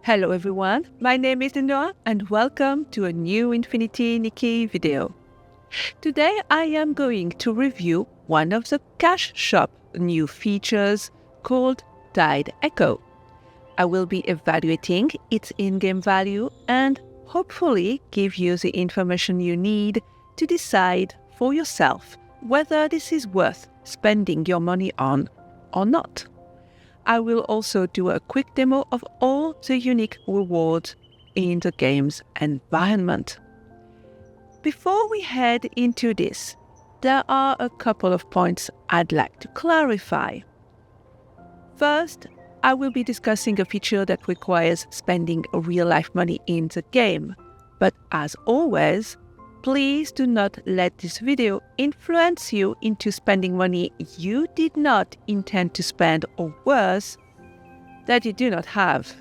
Hello everyone, my name is Noah and welcome to a new Infinity Nikki video. Today I am going to review one of the Cash Shop new features called Tide Echo. I will be evaluating its in-game value and hopefully give you the information you need to decide for yourself whether this is worth spending your money on or not. I will also do a quick demo of all the unique rewards in the game's environment. Before we head into this, there are a couple of points I'd like to clarify. First, I will be discussing a feature that requires spending real-life money in the game, but as always, please do not let this video influence you into spending money you did not intend to spend, or worse, that you do not have.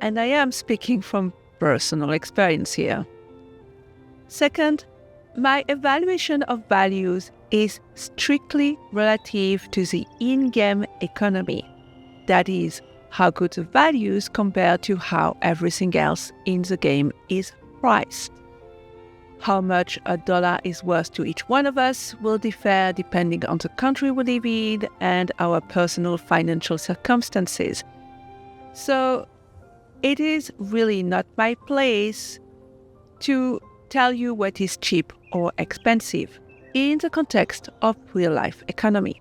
And I am speaking from personal experience here. Second, my evaluation of values is strictly relative to the in-game economy. That is, how good the values compare to how everything else in the game is priced. How much a dollar is worth to each one of us will differ depending on the country we live in and our personal financial circumstances. So it is really not my place to tell you what is cheap or expensive in the context of real-life economy.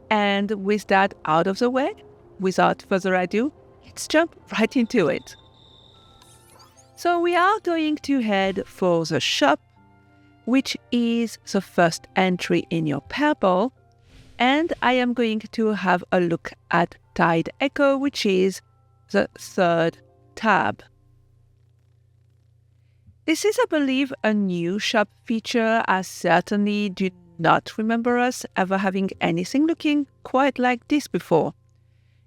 And with that out of the way, without further ado, let's jump right into it. So we are going to head for the shop, which is the first entry in your purple, and I am going to have a look at Tide Echo, which is the third tab. This is, I believe, a new shop feature. I certainly do not remember us ever having anything looking quite like this before.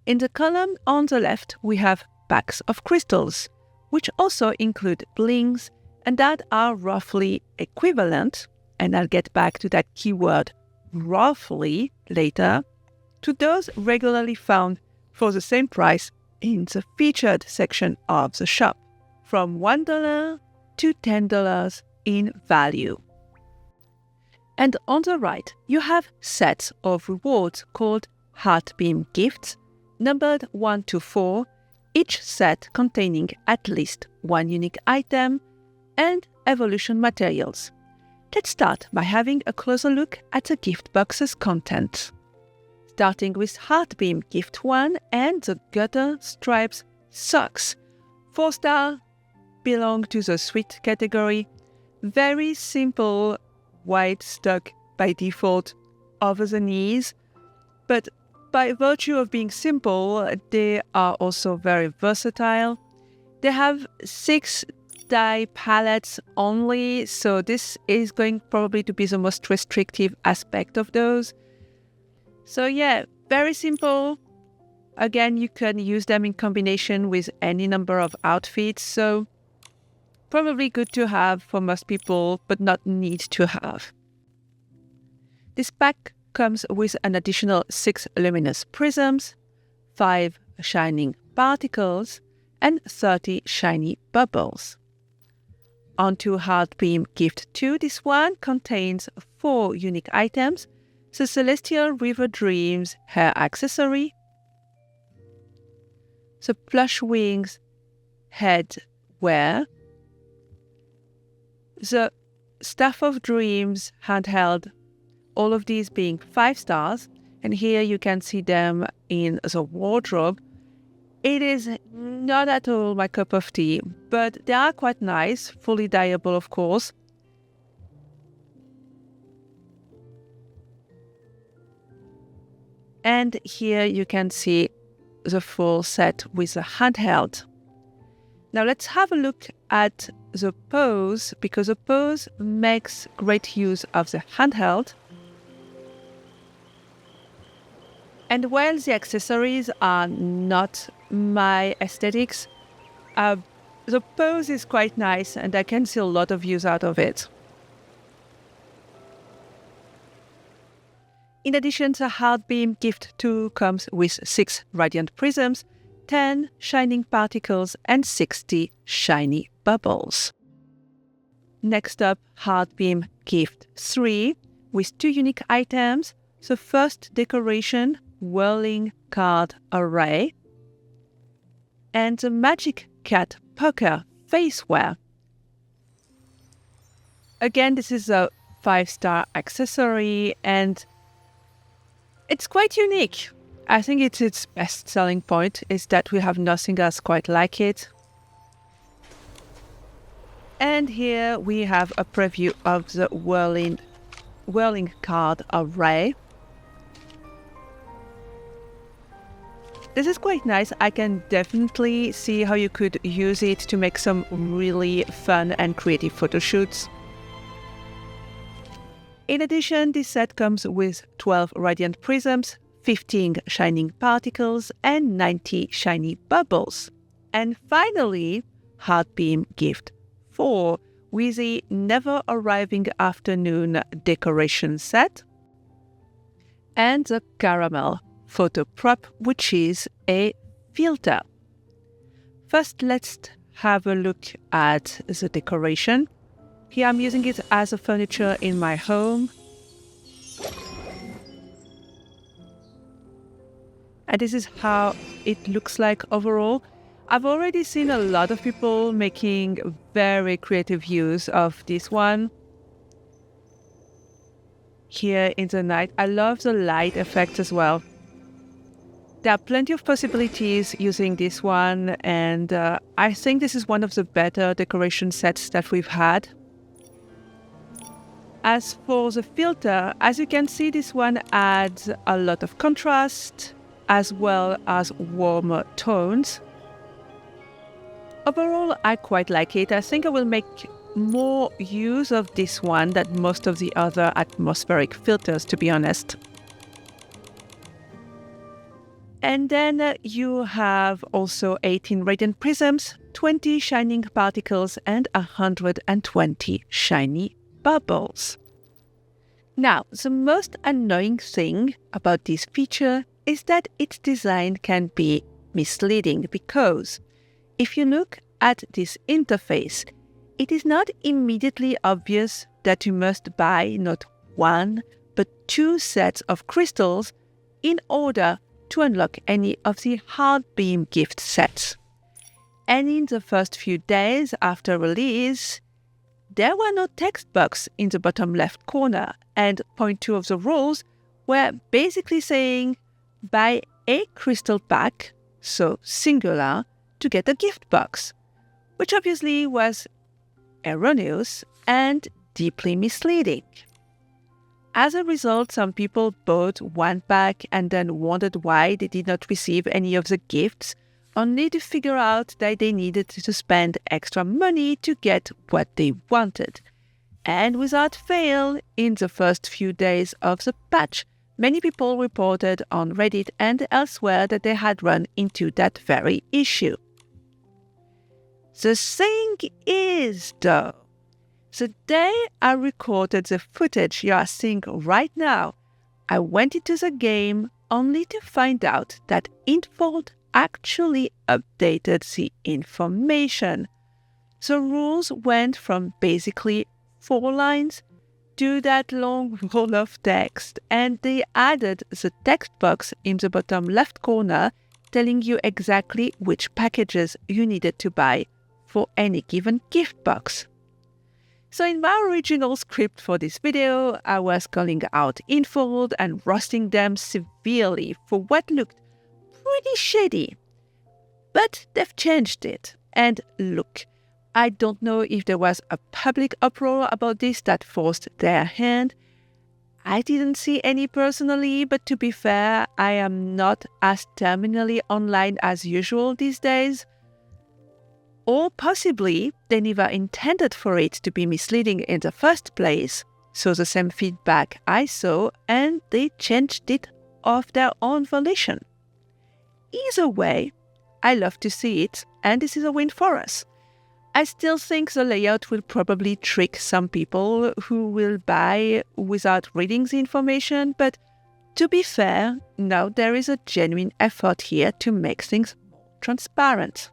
In the column on the left, we have packs of crystals, which also include blings and that are roughly equivalent, and I'll get back to that keyword roughly later, to those regularly found for the same price in the featured section of the shop, from $1 to $10 in value. And on the right, you have sets of rewards called Heartbeam Gifts, numbered 1 to 4, each set containing at least one unique item and evolution materials. Let's start by having a closer look at the gift box's content. Starting with Heartbeam Gift 1 and the Gutter Stripes Socks. 4-star, belong to the sweet category. Very simple, white stuck by default over the knees, but by virtue of being simple, they are also very versatile. They have 6 dye palettes only, so this is going probably to be the most restrictive aspect of those. So yeah, very simple. Again, you can use them in combination with any number of outfits, so probably good to have for most people, but not need to have. This pack comes with an additional 6 luminous prisms, 5 shining particles, and 30 shiny bubbles. Onto Heartbeam Gift 2, this one contains 4 unique items: the Celestial River Dreams hair accessory, the Plush Wings head wear, the Staff of Dreams handheld, all of these being 5 stars, and here you can see them in the wardrobe. It is not at all my cup of tea, but they are quite nice, fully dyeable of course. And here you can see the full set with the handheld. Now let's have a look at the pose, because the pose makes great use of the handheld. And while the accessories are not my aesthetics, the pose is quite nice and I can see a lot of use out of it. In addition, the Heartbeam Gift 2 comes with 6 Radiant Prisms, 10 shining particles and 60 shiny bubbles. Next up, Heartbeam Gift 3 with 2 unique items. The first decoration, Whirling card array, and the Magic Cat Poker Faceware. Again, this is a 5-star accessory and it's quite unique. I think it's its best selling point is that we have nothing else quite like it. And here we have a preview of the Whirling card array. This is quite nice. I can definitely see how you could use it to make some really fun and creative photo shoots. In addition, this set comes with 12 radiant prisms, 15 shining particles, and 90 shiny bubbles. And finally, Heartbeam Gift 4 with the Never Arriving Afternoon decoration set and the Caramel photo prop, which is a filter. First, let's have a look at the decoration. Here I'm using it as a furniture in my home. And this is how it looks like overall. I've already seen a lot of people making very creative use of this one. Here in the night, I love the light effect as well. There are plenty of possibilities using this one, and I think this is one of the better decoration sets that we've had. As for the filter, as you can see, this one adds a lot of contrast as well as warmer tones. Overall, I quite like it. I think I will make more use of this one than most of the other atmospheric filters, to be honest. And then you have also 18 radiant prisms, 20 shining particles, and 120 shiny bubbles. Now, the most annoying thing about this feature is that its design can be misleading because if you look at this interface, it is not immediately obvious that you must buy not one, but 2 sets of crystals in order to unlock any of the Heartbeam gift sets. And in the first few days after release, there were no text box in the bottom left corner, and point 2 of the rules were basically saying buy a crystal pack, so singular, to get a gift box, which obviously was erroneous and deeply misleading. As a result, some people bought one pack and then wondered why they did not receive any of the gifts, only to figure out that they needed to spend extra money to get what they wanted. And without fail, in the first few days of the patch, many people reported on Reddit and elsewhere that they had run into that very issue. The thing is, though, the day I recorded the footage you are seeing right now, I went into the game only to find out that Infold actually updated the information. The rules went from basically 4 lines to that long roll of text, and they added the text box in the bottom left corner telling you exactly which packages you needed to buy for any given gift box. So in my original script for this video, I was calling out Infold and roasting them severely for what looked pretty shady. But they've changed it. And look, I don't know if there was a public uproar about this that forced their hand. I didn't see any personally, but to be fair, I am not as terminally online as usual these days. Or possibly they never intended for it to be misleading in the first place, so the same feedback I saw, and they changed it of their own volition. Either way, I love to see it, and this is a win for us. I still think the layout will probably trick some people who will buy without reading the information, but to be fair, now there is a genuine effort here to make things more transparent.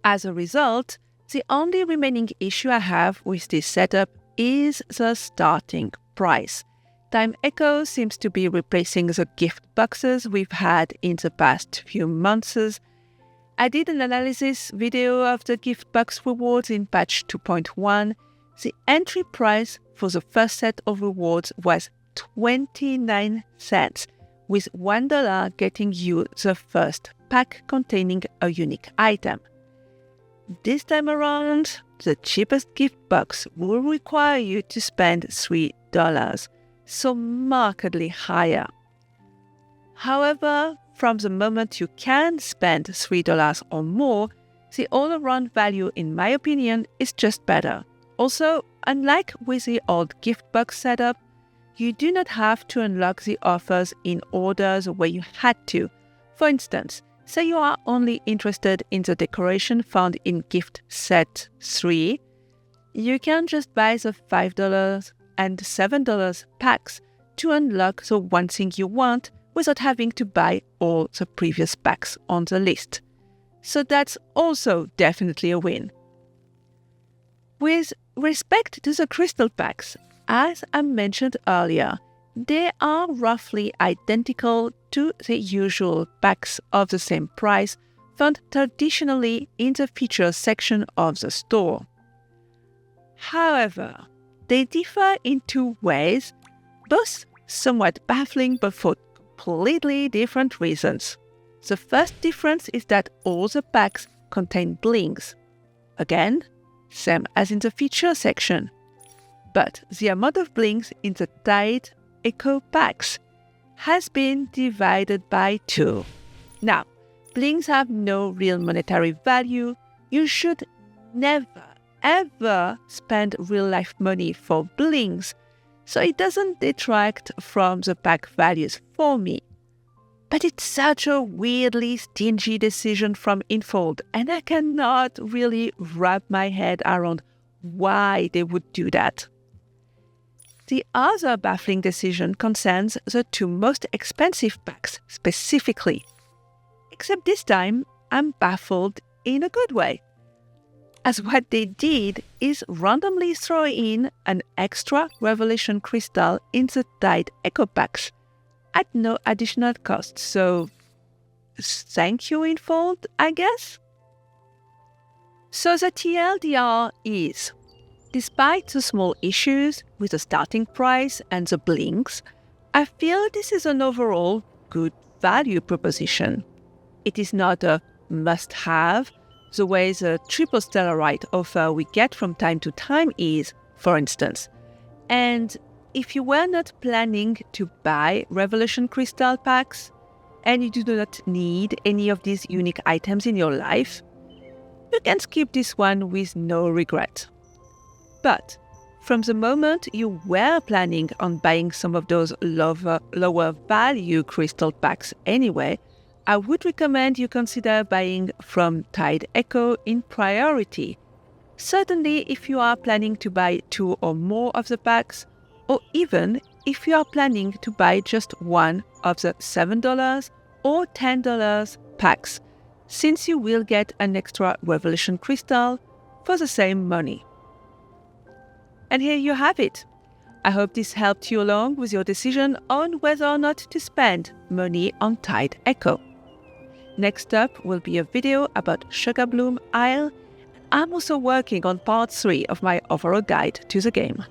As a result, the only remaining issue I have with this setup is the starting price. Time Echo seems to be replacing the gift boxes we've had in the past few months. I did an analysis video of the gift box rewards in patch 2.1. The entry price for the first set of rewards was 29 cents, with $1 getting you the first pack containing a unique item. This time around, the cheapest gift box will require you to spend $3, so markedly higher. However, from the moment you can spend $3 or more, the all-around value, in my opinion, is just better. Also, unlike with the old gift box setup, you do not have to unlock the offers in order the way you had to. For instance, say you are only interested in the decoration found in gift set 3, you can just buy the $5 and $7 packs to unlock the one thing you want without having to buy all the previous packs on the list. So that's also definitely a win. With respect to the crystal packs, as I mentioned earlier, they are roughly identical to the usual packs of the same price found traditionally in the features section of the store. However, they differ in two ways, both somewhat baffling but for completely different reasons. The first difference is that all the packs contain blings. Again, same as in the feature section. But the amount of blings in the Tide Echo packs has been divided by 2. Now, blings have no real monetary value. You should never, ever spend real-life money for blings, so it doesn't detract from the pack values for me. But it's such a weirdly stingy decision from Infold, and I cannot really wrap my head around why they would do that. The other baffling decision concerns the 2 most expensive packs specifically. Except this time, I'm baffled in a good way, as what they did is randomly throw in an extra Revelation Crystal in the Tide Echo packs at no additional cost, so thank you, Infold, I guess? So the TLDR is, despite the small issues with the starting price and the blinks, I feel this is an overall good value proposition. It is not a must-have, the way the triple Stellarite offer we get from time to time is, for instance. And if you were not planning to buy Revelation Crystal packs, and you do not need any of these unique items in your life, you can skip this one with no regret. But from the moment you were planning on buying some of those lower value crystal packs anyway, I would recommend you consider buying from Tide Echo in priority. Certainly if you are planning to buy 2 or more of the packs, or even if you are planning to buy just one of the $7 or $10 packs, since you will get an extra Revelation Crystal for the same money. And here you have it. I hope this helped you along with your decision on whether or not to spend money on Tide Echo. Next up will be a video about Sugar Bloom Isle. I'm also working on part 3 of my overall guide to the game.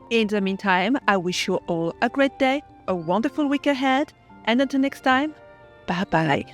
In the meantime, I wish you all a great day, a wonderful week ahead, and until next time, bye-bye.